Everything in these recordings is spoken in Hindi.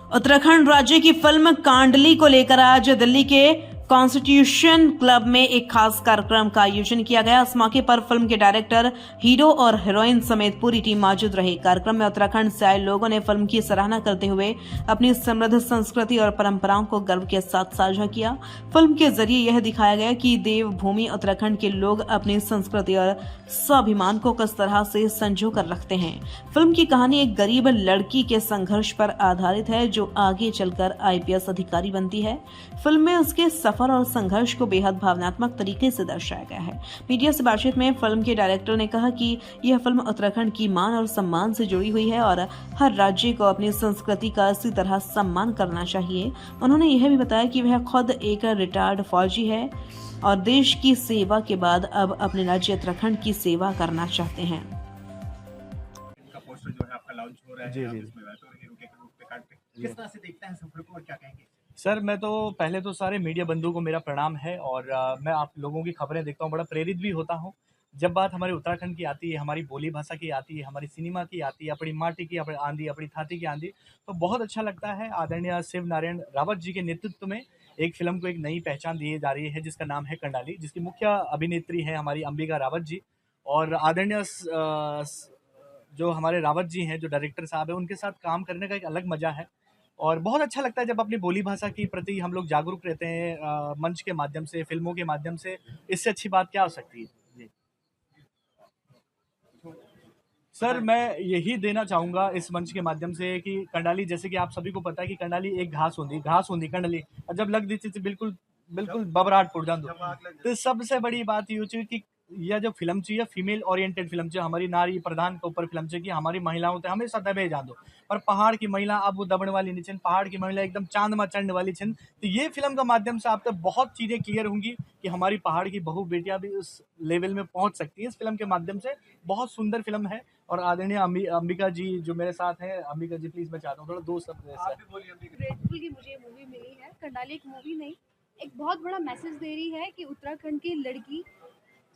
उत्तराखंड राज्य की फिल्म कांडली को लेकर आज दिल्ली के कॉन्स्टिट्यूशन क्लब में एक खास कार्यक्रम का आयोजन किया गया। इस मौके पर फिल्म के डायरेक्टर, हीरो और हीरोइन समेत पूरी टीम मौजूद रही। कार्यक्रम में उत्तराखंड से आए लोगों ने फिल्म की सराहना करते हुए अपनी समृद्ध संस्कृति और परंपराओं को गर्व के साथ साझा किया। फिल्म के जरिए यह दिखाया गया कि देवभूमि उत्तराखंड के लोग अपनी संस्कृति और स्वाभिमान को किस तरह से संजो कर रखते हैं। फिल्म की कहानी एक गरीब लड़की के संघर्ष पर आधारित है जो आगे चलकर आईपीएस अधिकारी बनती है। फिल्म में उसके सफर और संघर्ष को बेहद भावनात्मक तरीके से दर्शाया गया है। मीडिया से बातचीत में फिल्म के डायरेक्टर ने कहा कि यह फिल्म उत्तराखंड की मान और सम्मान से जुड़ी हुई है और हर राज्य को अपनी संस्कृति का इसी तरह सम्मान करना चाहिए। उन्होंने यह भी बताया कि वह खुद एक रिटायर्ड फौजी है और देश की सेवा के बाद अब अपने राज्य उत्तराखंड की सेवा करना चाहते हैं। का पोस्टर जो है आपका लॉन्च हो रहा है, जी, आप जी। इसमें वैसे हीरो के रूप में काटते किस तरह से देखते हैं सफर को और क्या कहेंगे? सर, मैं तो पहले तो सारे मीडिया बंधुओं को मेरा प्रणाम है और मैं आप लोगों की खबरें देखता हूँ, बड़ा प्रेरित भी होता हूँ। जब बात हमारे उत्तराखंड की आती है, हमारी बोली भाषा की आती है, हमारी सिनेमा की आती है, अपनी माटी की अपनी आंधी, अपनी थाती की आंधी, तो बहुत अच्छा लगता है। आदरणीय शिव नारायण रावत जी के नेतृत्व में एक फिल्म को एक नई पहचान दी जा रही है जिसका नाम है कंडाली, जिसकी मुख्य अभिनेत्री है हमारी अंबिका रावत जी। और आदरणीय जो हमारे रावत जी हैं, जो डायरेक्टर साहब हैं, उनके साथ काम करने का एक अलग मज़ा है और बहुत अच्छा लगता है जब अपनी बोली भाषा के प्रति हम लोग जागरूक रहते हैं मंच के माध्यम से, फिल्मों के माध्यम से। इससे अच्छी बात क्या हो सकती है? जी। सर, मैं यही देना चाहूँगा इस मंच के माध्यम से कि कंडाली, जैसे कि आप सभी को पता है कि कंडाली एक घास होंदी कंडली और जब लग दी थी बिल्कुल बिल्कुल बबराहट पुड़ जांदो। तो सबसे बड़ी बात ये होची कि यह जो फिल्म चाहिए फीमेल ओरिएंटेड फिल्म चाहिए, हमारी नारी प्रधान के ऊपर फिल्म चाहिए कि हमारी महिलाओं ते हमेशा दबे जांदो और पहाड़ की महिला अब वो दबण वाली नहीं छिन, पहाड़ की महिला एकदम चांद में चढ़ने वाली छिन। तो ये फिल्म के माध्यम से आप तक बहुत चीज़ें क्लियर होंगी कि हमारी पहाड़ की बहू बेटियां भी उस लेवल में पहुंच सकती हैं इस फिल्म के माध्यम से। बहुत सुंदर फिल्म है और आदरणीय अंबिका जी जो मेरे साथ हैं, अंबिका जी प्लीज मैं चाहता हूँ थोड़ा दो शब्द ऐसा। ग्रेटफुल कि मुझे ये मूवी मिली है। कंडाली एक मूवी नहीं, एक बहुत बड़ा मैसेज दे रही है कि उत्तराखंड की लड़की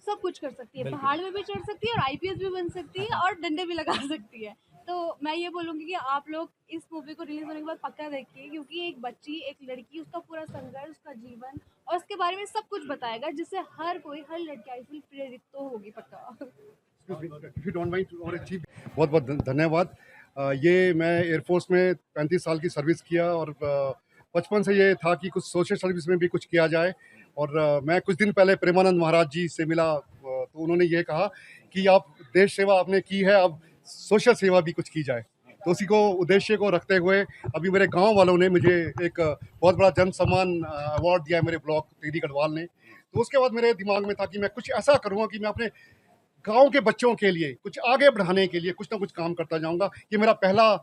सब कुछ कर सकती है, बिल्कुल। पहाड़ में भी चढ़ सकती है और आईपीएस भी बन सकती है और डंडे भी लगा सकती है। तो मैं ये बोलूँगी कि आप लोग इस मूवी को रिलीज होने के बाद पक्का देखिए, क्योंकि एक बच्ची, एक लड़की, उसका पूरा संघर्ष, उसका जीवन और उसके बारे में सब कुछ बताएगा, जिससे हर कोई, हर लड़की आई फील प्रेरित तो होगी पक्का। इफ यू डोंट माइंड और चीफ बहुत बहुत धन्यवाद। ये मैं एयरफोर्स में 35 साल की सर्विस किया और बचपन से ये था कि कुछ सोशल सर्विस में भी कुछ किया जाए। और मैं कुछ दिन पहले प्रेमानंद महाराज जी से मिला, तो उन्होंने ये कहा कि आप देश सेवा आपने की है, अब सोशल सेवा भी कुछ की जाए। तो उसी को उद्देश्य को रखते हुए अभी मेरे गांव वालों ने मुझे एक बहुत बड़ा जन सम्मान अवार्ड दिया है मेरे ब्लॉक टेरी गढ़वाल ने। तो उसके बाद मेरे दिमाग में था कि मैं कुछ ऐसा करूँगा कि मैं अपने गांव के बच्चों के लिए कुछ आगे बढ़ाने के लिए कुछ ना कुछ काम करता जाऊंगा। ये मेरा पहला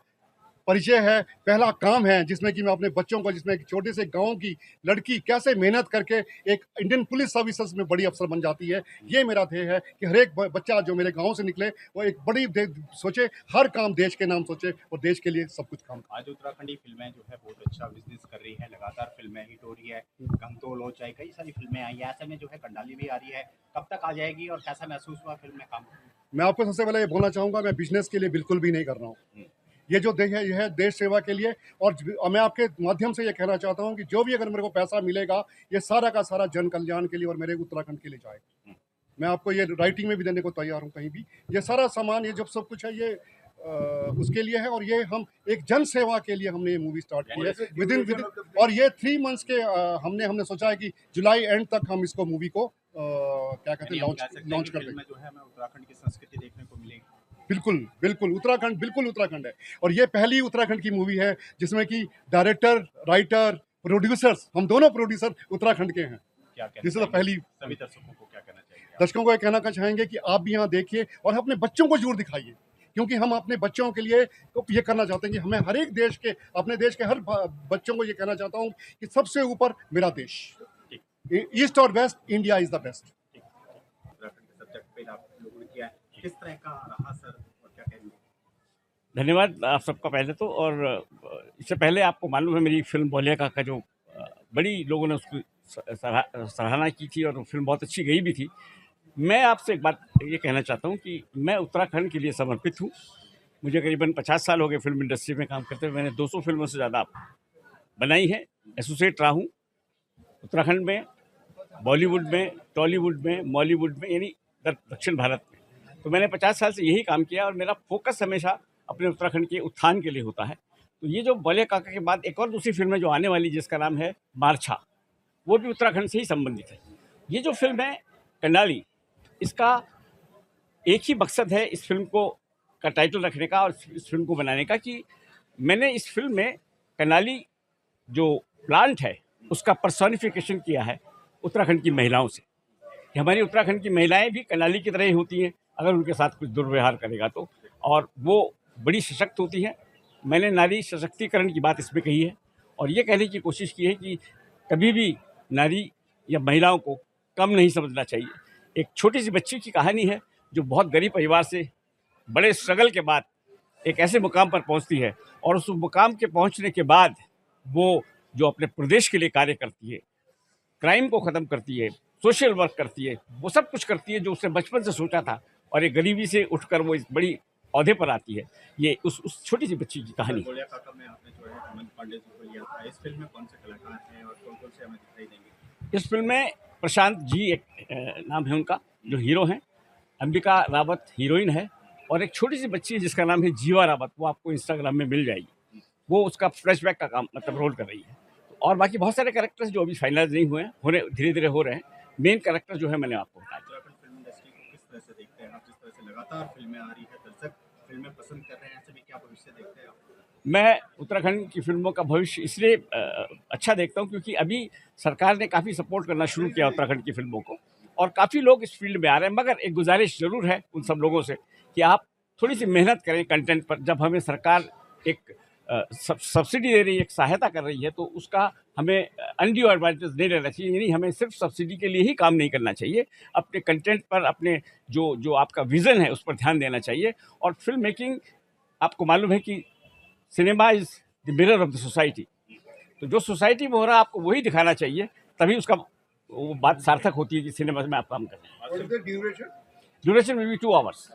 परिचय है, पहला काम है जिसमें कि मैं अपने बच्चों को, जिसमें एक छोटे से गांव की लड़की कैसे मेहनत करके एक इंडियन पुलिस सर्विसेज में बड़ी अफसर बन जाती है। ये मेरा ध्येय है कि हर एक बच्चा जो मेरे गांव से निकले वो एक बड़ी सोचे, हर काम देश के नाम सोचे और देश के लिए सब कुछ काम करे। आज उत्तराखंडी फिल्में जो है बहुत अच्छा बिजनेस कर रही है, लगातार फिल्में हिट हो रही है, गंगतोल हो चाहे कई सारी फिल्में आई है, ऐसे में जो है कंडाली भी आ रही है, कब तक आ जाएगी और कैसा महसूस हुआ फिल्म में काम? मैं आपको सबसे पहले ये बोलना चाहूँगा, मैं बिजनेस के लिए बिल्कुल भी नहीं कर रहा हूँ। ये जो देश है, यह है देश सेवा के लिए। और मैं आपके माध्यम से ये कहना चाहता हूँ कि जो भी अगर मेरे को पैसा मिलेगा, ये सारा का सारा जन कल्याण के लिए और मेरे उत्तराखंड के लिए जाएगा। मैं आपको ये राइटिंग में भी देने को तैयार हूँ, कहीं भी ये सारा सामान, ये जब सब कुछ है, ये उसके लिए है। और ये हम एक जन सेवा के लिए हमने ये मूवी स्टार्ट की है विदिन और ये 3 मंथ्स के हमने सोचा है कि जुलाई एंड तक हम इसको मूवी को क्या कहते हैं लॉन्च कर देंगे। जो है हमें उत्तराखंड की संस्कृति देखने को मिलेगी। बिल्कुल बिल्कुल उत्तराखंड है। और ये पहली उत्तराखंड की मूवी है जिसमें कि डायरेक्टर, राइटर, प्रोड्यूसर्स, हम दोनों प्रोड्यूसर उत्तराखंड के हैं। क्या कहना जिससे पहली सभी दर्शकों को क्या कहना चाहिए? दर्शकों को ये कहना चाहेंगे कि आप भी यहाँ देखिए और अपने बच्चों को जरूर दिखाइए, क्योंकि हम अपने बच्चों के लिए तो ये करना चाहते हैं कि हमें हर एक देश के, अपने देश के हर बच्चों को ये कहना चाहता हूँ कि सबसे ऊपर मेरा देश, ईस्ट और west, India is the best. Uttarakhand के सब्जेक्ट पे आप लोगों ने किया है, किस तरह का रहा सर और क्या कहेंगे? धन्यवाद आप सबका पहले तो। और इससे पहले आपको मालूम है मेरी फिल्म बोलिया का जो बड़ी लोगों ने उसकी सराहना की थी और फिल्म बहुत अच्छी गई भी थी। मैं आपसे एक बात ये कहना चाहता हूँ कि मैं उत्तराखंड के लिए समर्पित हूँ मुझे करीबन 50 साल हो गए फिल्म इंडस्ट्री में काम करते हुए। मैंने 200 फिल्मों से ज़्यादा बनाई है। एसोसिएट रहा हूँ उत्तराखंड में, बॉलीवुड में, टॉलीवुड में, मॉलीवुड में, यानी दक्षिण भारत में। तो मैंने 50 साल से यही काम किया और मेरा फोकस हमेशा अपने उत्तराखंड के उत्थान के लिए होता है। तो ये जो बौलिया काका के बाद एक और दूसरी फिल्म है जो आने वाली, जिसका नाम है मारछा, वो भी उत्तराखंड से ही संबंधित है। ये जो फिल्म है कंडाली, इसका एक ही मकसद है इस फिल्म को का टाइटल रखने का और इस फिल्म को बनाने का, कि मैंने इस फिल्म में कंडाली जो प्लांट है उसका पर्सोनिफिकेशन किया है उत्तराखंड की महिलाओं से, कि हमारी उत्तराखंड की महिलाएं भी कंडाली की तरह ही होती हैं अगर उनके साथ कुछ दुर्व्यवहार करेगा तो, और वो बड़ी सशक्त होती हैं। मैंने नारी सशक्तिकरण की बात इसमें कही है और ये कहने की कोशिश की है कि कभी भी नारी या महिलाओं को कम नहीं समझना चाहिए। एक छोटी सी बच्ची की कहानी है जो बहुत गरीब परिवार से बड़े स्ट्रगल के बाद एक ऐसे मुकाम पर पहुंचती है और उस मुकाम के पहुंचने के बाद वो जो अपने प्रदेश के लिए कार्य करती है, क्राइम को ख़त्म करती है, सोशल वर्क करती है, वो सब कुछ करती है जो उसने बचपन से सोचा था, और एक गरीबी से उठकर वो इस बड़ी औहदे पर आती है। ये उस छोटी सी बच्ची की कहानी है। बौलिया काका में आपने जो है हेमंत पांडे जी को लिया था। इस फिल्म में कौन से कलाकार हैं और कौन कौन से हमें दिखाई देंगे? इस फिल्म में प्रशांत जी एक नाम है उनका, जो हीरो हैं, अंबिका रावत हीरोइन है, और एक छोटी सी बच्ची है जिसका नाम है जीवा रावत, वो आपको इंस्टाग्राम में मिल जाएगी। वो उसका फ्लैशबैक का काम मतलब रोल कर रही है। और बाकी बहुत सारे कैरेक्टर्स जो अभी फाइनलाइज नहीं हुए हैं, धीरे धीरे हो रहे हैं। मेन कैरेक्टर जो है मैंने आपको बताया। उत्तराखंड फिल्म इंडस्ट्री को किस तरह से देखते हैं आप? जिस तरह से लगातार फिल्में आ रही है, दर्शक फिल्में पसंद कर रहे हैं, ऐसे में क्या भविष्य देखते हैं आप? मैं उत्तराखंड की फिल्मों का भविष्य इसलिए अच्छा देखता हूँ क्योंकि अभी सरकार ने काफ़ी सपोर्ट करना शुरू किया उत्तराखंड की फिल्मों को, और काफ़ी लोग इस फील्ड में आ रहे हैं। मगर एक गुजारिश ज़रूर है उन सब लोगों से कि आप थोड़ी सी मेहनत करें कंटेंट पर। जब हमें सरकार एक सब्सिडी दे रही है, एक सहायता कर रही है, तो उसका हमें अनड्यू एडवांटेज नहीं लेना चाहिए। यानी हमें सिर्फ सब्सिडी के लिए ही काम नहीं करना चाहिए, अपने कंटेंट पर, अपने जो आपका विज़न है उस पर ध्यान देना चाहिए। और फिल्म मेकिंग, आपको मालूम है कि cinema is the mirror of the society. तो जो सोसाइटी में हो रहा है आपको वही दिखाना चाहिए, तभी उसका वो बात सार्थक होती है कि सिनेमा में आप काम कर रहे हैं। What is the duration? Duration will be 2 hours.